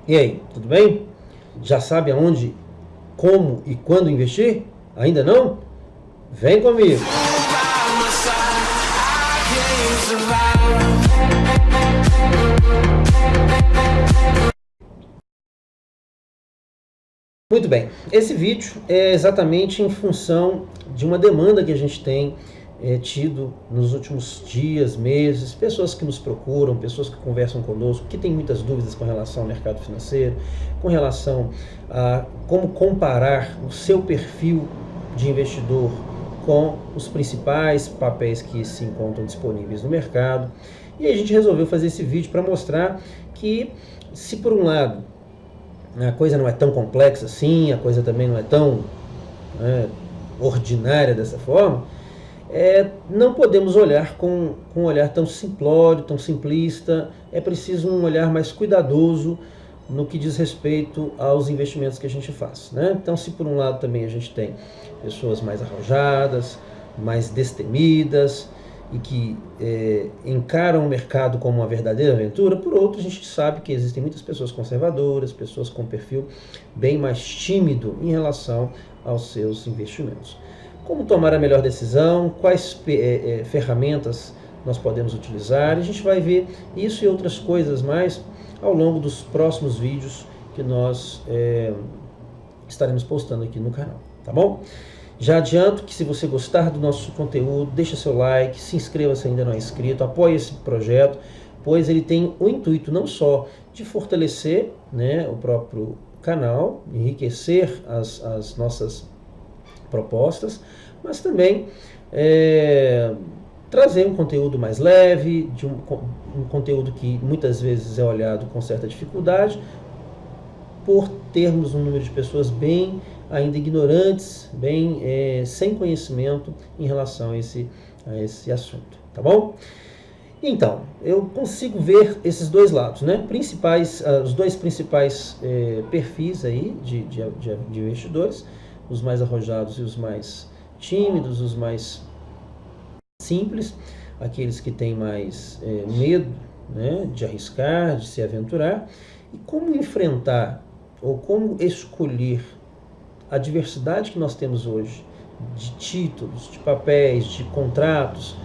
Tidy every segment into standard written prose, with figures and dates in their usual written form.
E aí, tudo bem? Já sabe aonde, como e quando investir? Ainda não? Vem comigo! Muito bem, esse vídeo é exatamente em função de uma demanda que a gente tem tido nos últimos dias, meses, pessoas que nos procuram, pessoas que conversam conosco, que têm muitas dúvidas com relação ao mercado financeiro, com relação a como comparar o seu perfil de investidor com os principais papéis que se encontram disponíveis no mercado. E a gente resolveu fazer esse vídeo para mostrar que, se por um lado a coisa não é tão complexa assim, a coisa também não é tão ordinária dessa forma, não podemos olhar com um olhar tão simplório, tão simplista. É preciso um olhar mais cuidadoso no que diz respeito aos investimentos que a gente faz, né? Então, se por um lado também a gente tem pessoas mais arrojadas, mais destemidas e que encaram o mercado como uma verdadeira aventura, por outro, a gente sabe que existem muitas pessoas conservadoras, pessoas com perfil bem mais tímido em relação aos seus investimentos. Como tomar a melhor decisão, quais ferramentas nós podemos utilizar. A gente vai ver isso e outras coisas mais ao longo dos próximos vídeos que nós estaremos postando aqui no canal, tá bom? Já adianto que, se você gostar do nosso conteúdo, deixa seu like, se inscreva se ainda não é inscrito, apoie esse projeto, pois ele tem o intuito não só de fortalecer, né, o próprio canal, enriquecer as nossas propostas, mas também trazer um conteúdo mais leve, um conteúdo que muitas vezes é olhado com certa dificuldade, por termos um número de pessoas bem ainda ignorantes, bem sem conhecimento em relação a esse assunto, tá bom? Então, eu consigo ver esses dois lados, né? Os dois principais perfis aí de investidores, os mais arrojados e os mais tímidos, os mais simples, aqueles que têm mais medo, né, de arriscar, de se aventurar. E como enfrentar ou como escolher a diversidade que nós temos hoje de títulos, de papéis, de contratos,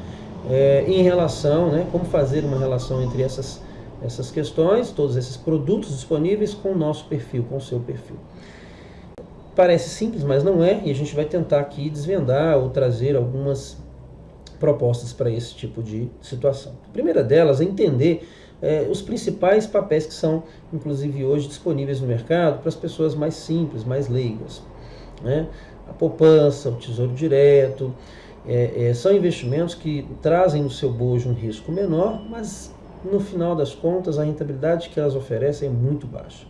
em relação, né, como fazer uma relação entre essas questões, todos esses produtos disponíveis com o nosso perfil, com o seu perfil. Parece simples, mas não é, e a gente vai tentar aqui desvendar ou trazer algumas propostas para esse tipo de situação. A primeira delas é entender os principais papéis que são, inclusive hoje, disponíveis no mercado para as pessoas mais simples, mais leigas, né? A poupança, o tesouro direto, são investimentos que trazem no seu bojo um risco menor, mas no final das contas a rentabilidade que elas oferecem é muito baixa.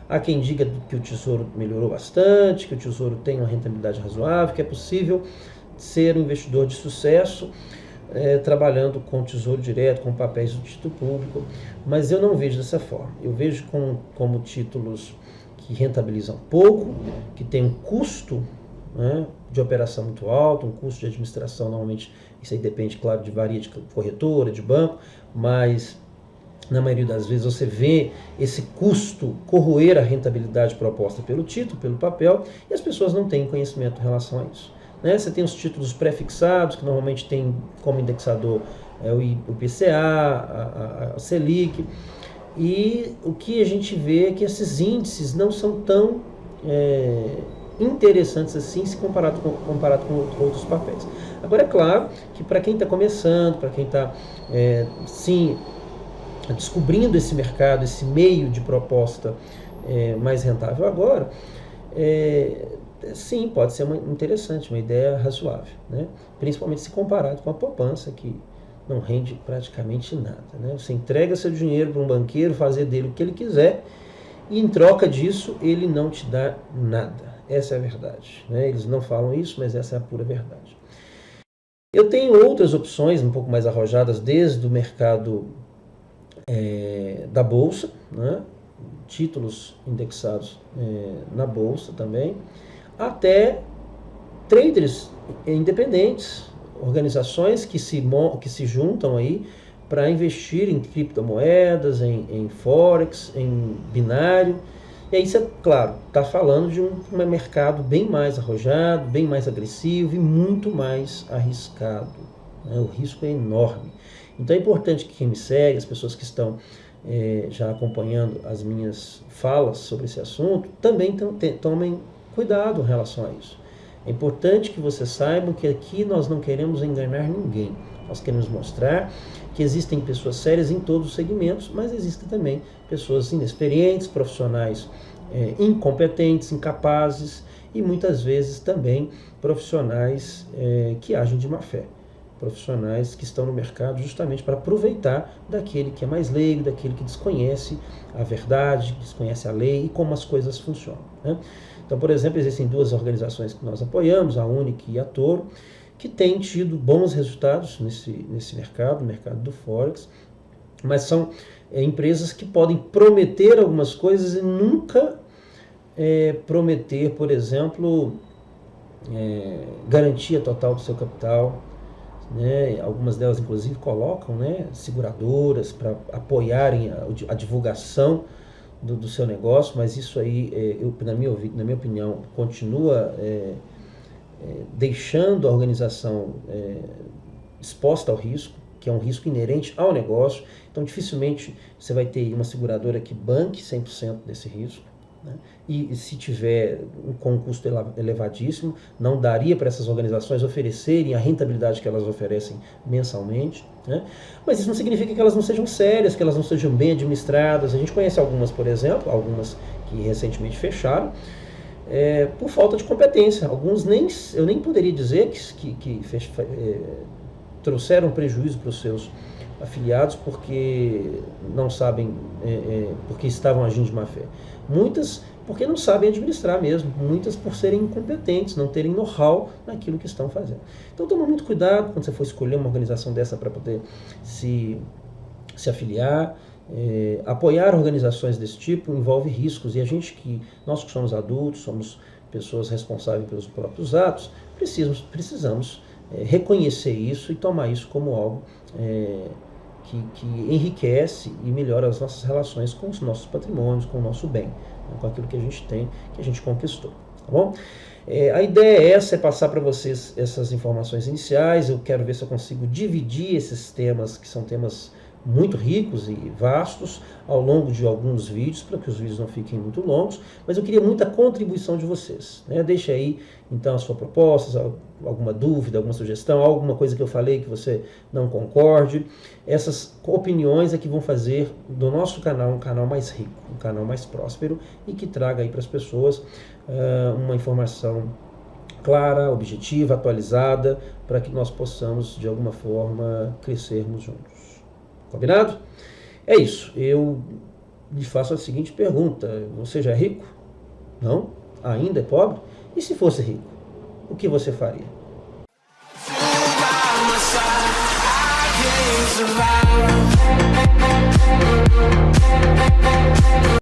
Há quem diga que o tesouro melhorou bastante, que o tesouro tem uma rentabilidade razoável, que é possível ser um investidor de sucesso trabalhando com tesouro direto, com papéis do título público, mas eu não vejo dessa forma. Eu vejo como títulos que rentabilizam pouco, que tem um custo, né, de operação muito alto, um custo de administração, normalmente isso aí depende, claro, varia de corretora, de banco, mas na maioria das vezes você vê esse custo corroer a rentabilidade proposta pelo título, pelo papel, e as pessoas não têm conhecimento em relação a isso. Né? Você tem os títulos pré-fixados, que normalmente tem como indexador o IPCA, a Selic, e o que a gente vê é que esses índices não são tão interessantes assim, se comparado com outros papéis. Agora, é claro que para quem está começando, para quem está sim descobrindo esse mercado, esse meio de proposta mais rentável agora, sim, pode ser interessante, uma ideia razoável, né? Principalmente se comparado com a poupança, que não rende praticamente nada, né? Você entrega seu dinheiro para um banqueiro fazer dele o que ele quiser e, em troca disso, ele não te dá nada. Essa é a verdade, né? Eles não falam isso, mas essa é a pura verdade. Eu tenho outras opções um pouco mais arrojadas, desde o mercado da Bolsa, né? Títulos indexados na Bolsa também, até traders independentes, organizações que se juntam aí para investir em criptomoedas, em Forex, em binário. E aí você, claro, está falando de um mercado bem mais arrojado, bem mais agressivo e muito mais arriscado. Né? O risco é enorme. Então é importante que quem me segue, as pessoas que estão já acompanhando as minhas falas sobre esse assunto, também tomem cuidado em relação a isso. É importante que vocês saibam que aqui nós não queremos enganar ninguém. Nós queremos mostrar que existem pessoas sérias em todos os segmentos, mas existem também pessoas inexperientes, profissionais incompetentes, incapazes e muitas vezes também profissionais que agem de má fé. Profissionais que estão no mercado justamente para aproveitar daquele que é mais leigo, daquele que desconhece a verdade, desconhece a lei e como as coisas funcionam. Né? Então, por exemplo, existem duas organizações que nós apoiamos, a Unic e a Toro, que têm tido bons resultados nesse mercado, no mercado do Forex, mas são empresas que podem prometer algumas coisas e nunca prometer, por exemplo, garantia total do seu capital. Né? Algumas delas, inclusive, colocam seguradoras para apoiarem a divulgação do seu negócio, mas isso aí, na minha opinião, continua deixando a organização exposta ao risco, que é um risco inerente ao negócio. Então, dificilmente você vai ter uma seguradora que banque 100% desse risco. Né? E se tiver com um custo elevadíssimo, não daria para essas organizações oferecerem a rentabilidade que elas oferecem mensalmente. Né? Mas isso não significa que elas não sejam sérias, que elas não sejam bem administradas. A gente conhece algumas, por exemplo, algumas que recentemente fecharam, por falta de competência. Alguns eu nem poderia dizer que trouxeram prejuízo para os seus afiliados porque não sabem, porque estavam agindo de má fé. Muitas porque não sabem administrar mesmo, muitas por serem incompetentes, não terem know-how naquilo que estão fazendo. Então toma muito cuidado quando você for escolher uma organização dessa para poder se afiliar. Apoiar organizações desse tipo envolve riscos, e nós que somos adultos, somos pessoas responsáveis pelos próprios atos, precisamos reconhecer isso e tomar isso como algo que enriquece e melhora as nossas relações com os nossos patrimônios, com o nosso bem, com aquilo que a gente tem, que a gente conquistou. Tá bom? A ideia é passar para vocês essas informações iniciais. Eu quero ver se eu consigo dividir esses temas, que são temas muito ricos e vastos, ao longo de alguns vídeos, para que os vídeos não fiquem muito longos, mas eu queria muita contribuição de vocês. Né? Deixe aí, então, a sua proposta, alguma dúvida, alguma sugestão, alguma coisa que eu falei que você não concorde. Essas opiniões é que vão fazer do nosso canal um canal mais rico, um canal mais próspero e que traga aí para as pessoas uma informação clara, objetiva, atualizada, para que nós possamos, de alguma forma, crescermos juntos. Combinado? É isso. Eu lhe faço a seguinte pergunta: você já é rico? Não? Ainda é pobre? E se fosse rico, o que você faria?